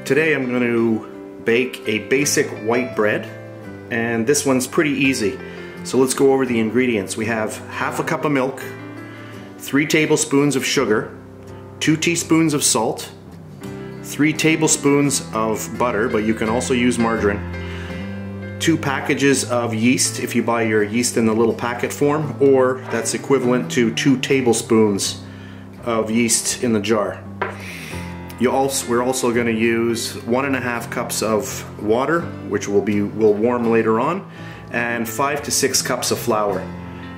Today I'm going to bake a basic white bread, and this one's pretty easy. So let's go over the ingredients. We have half a cup of milk, 3 tablespoons of sugar, 2 teaspoons of salt, 3 tablespoons of butter, but you can also use margarine, 2 packages of yeast if you buy your yeast in the little packet form, or that's equivalent to 2 tablespoons of yeast in the jar. We're also going to use 1.5 cups of water, which will warm later on, and 5 to 6 cups of flour.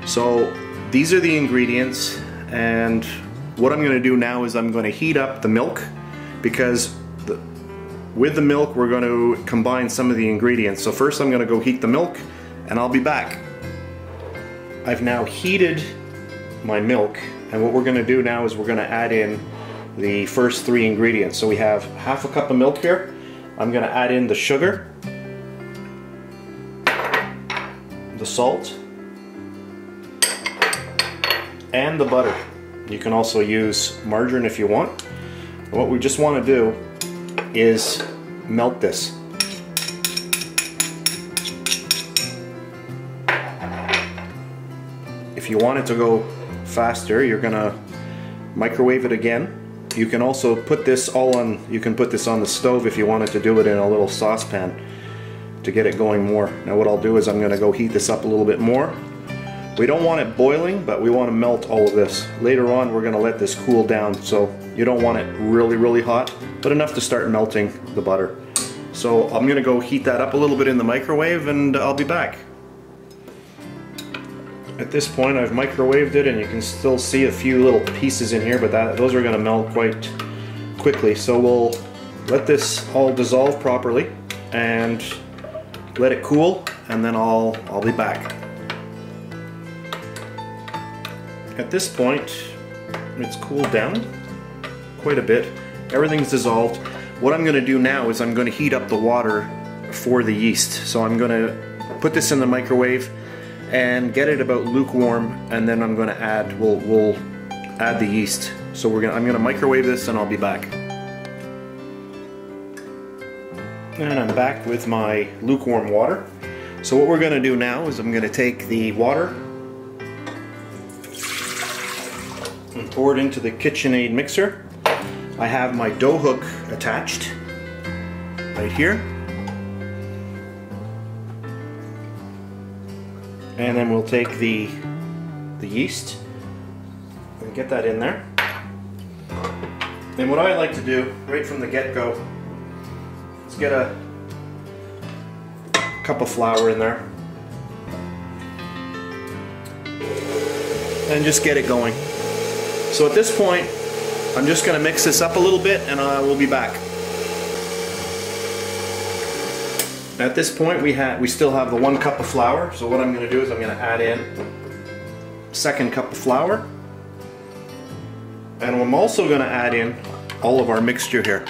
So these are the ingredients, and what I'm going to do now is I'm going to heat up the milk, because with the milk we're going to combine some of the ingredients. So first I'm going to go heat the milk, and I'll be back. I've now heated my milk, and what we're going to do now is we're going to add in the first 3 ingredients. So we have half a cup of milk here. I'm going to add in the sugar, the salt, and the butter. You can also use margarine if you want. What we just want to do is melt this. If you want it to go faster, you're gonna microwave it again. You can also put this on the stove if you wanted to do it in a little saucepan to get it going more. Now what I'll do is I'm gonna go heat this up a little bit more. We don't want it boiling, but we want to melt all of this. Later on we're gonna let this cool down, so you don't want it really hot, but enough to start melting the butter. So I'm gonna go heat that up a little bit in the microwave, and I'll be back. At this point I've microwaved it, and you can still see a few little pieces in here, but those are going to melt quite quickly. So we'll let this all dissolve properly and let it cool, and then I'll be back. At this point it's cooled down quite a bit. Everything's dissolved. What I'm going to do now is I'm going to heat up the water for the yeast. So I'm going to put this in the microwave and get it about lukewarm, and then I'm going to add, we'll add the yeast. So I'm going to microwave this, and I'll be back. And I'm back with my lukewarm water. So what we're going to do now is I'm going to take the water and pour it into the KitchenAid mixer. I have my dough hook attached right here. And then we'll take the yeast and get that in there. And what I like to do right from the get-go is get a cup of flour in there and just get it going. So at this point I'm just going to mix this up a little bit, and we'll be back. At this point we still have the 1 cup of flour, so what I'm going to do is I'm going to add in 2nd cup of flour, and I'm also going to add in all of our mixture here.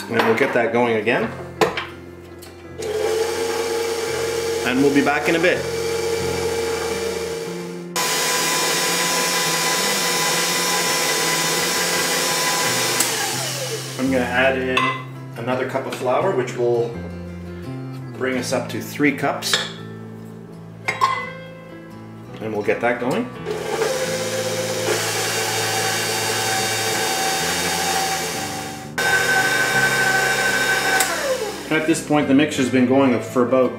And we'll get that going again, and we'll be back in a bit. I'm going to add in another cup of flour, which will bring us up to 3 cups. And we'll get that going. At this point the mixture's been going for about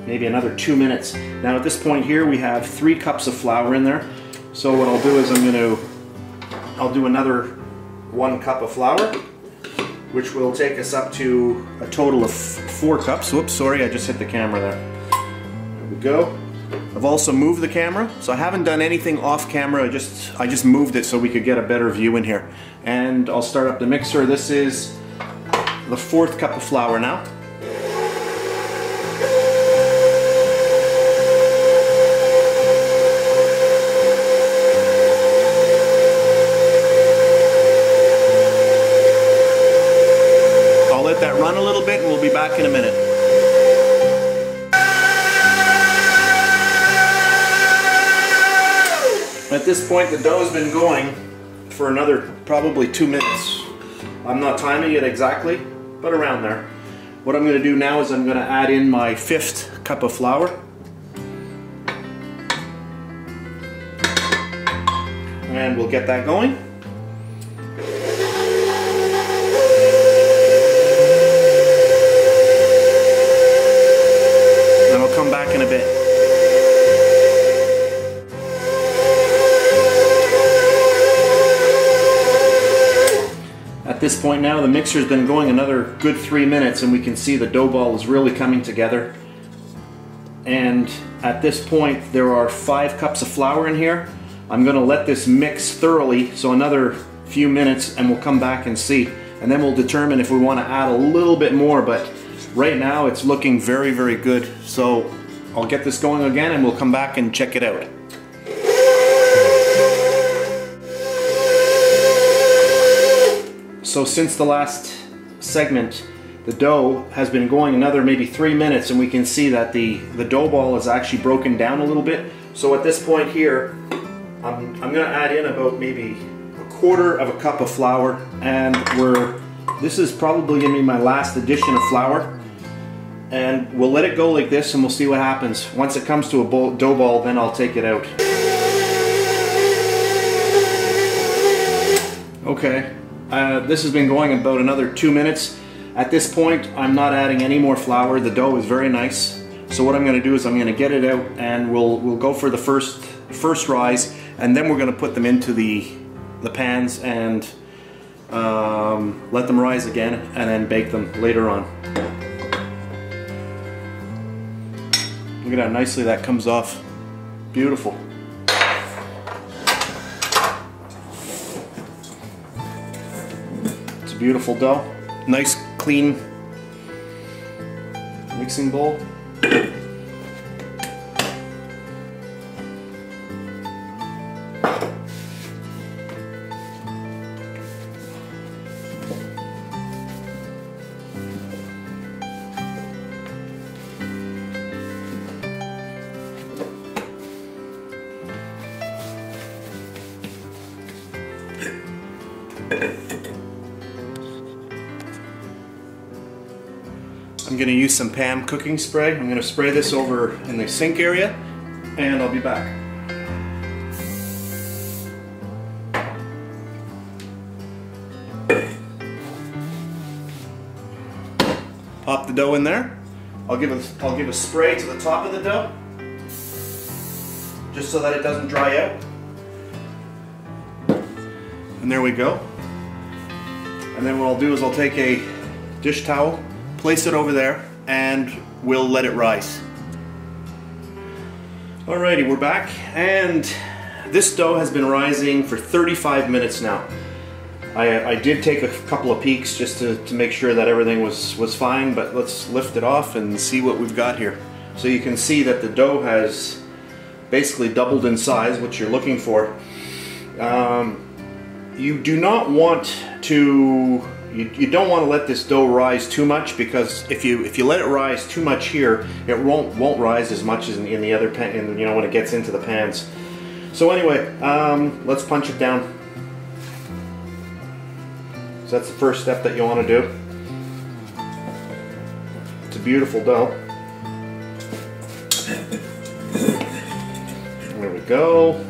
maybe another 2 minutes. Now at this point here we have 3 cups of flour in there. So what I'll do is I'll do another 1 cup of flour, which will take us up to a total of 4 cups. Whoops, sorry, I just hit the camera there. There we go. I've also moved the camera, so I haven't done anything off camera. I just moved it so we could get a better view in here. And I'll start up the mixer. This is the 4th cup of flour now. That run a little bit, and we'll be back in a minute. this point, the dough has been going for another probably 2 minutes. I'm not timing it exactly, but around there. What I'm going to do now is I'm going to add in my 5th cup of flour. And we'll get that going. And I'll come back in a bit. At this point now, the mixer's been going another good 3 minutes, and we can see the dough ball is really coming together. And at this point, there are 5 cups of flour in here. I'm going to let this mix thoroughly, so another few minutes, and we'll come back and see. And then we'll determine if we want to add a little bit more, but right now it's looking very, very good. So I'll get this going again, and we'll come back and check it out. So since the last segment, the dough has been going another maybe 3 minutes, and we can see that the dough ball is actually broken down a little bit. So at this point here, I'm going to add in about maybe 1/4 cup of flour, and this is probably going to be my last addition of flour. And we'll let it go like this, and we'll see what happens. Once it comes to a dough ball, then I'll take it out. Okay. This has been going about another 2 minutes. At this point, I'm not adding any more flour. The dough is very nice. So what I'm going to do is I'm going to get it out, and we'll go for the first rise, and then we're going to put them into the pans and let them rise again, and then bake them later on. Look at how nicely that comes off. Beautiful. Beautiful dough. Nice clean mixing bowl. I'm going to use some Pam cooking spray. I'm going to spray this over in the sink area, and I'll be back. Pop the dough in there. I'll give a spray to the top of the dough, just so that it doesn't dry out. And there we go. And then what I'll do is I'll take a dish towel, place it over there, and we'll let it rise. Alrighty, we're back, and this dough has been rising for 35 minutes now. I did take a couple of peeks just to make sure that everything was fine, but let's lift it off and see what we've got here. So you can see that the dough has basically doubled in size, which you're looking for. You do not want to You don't want to let this dough rise too much, because if you let it rise too much here, it won't rise as much as in the other pan, you know, when it gets into the pans. So anyway, let's punch it down. So that's the first step that you want to do. It's a beautiful dough. There we go.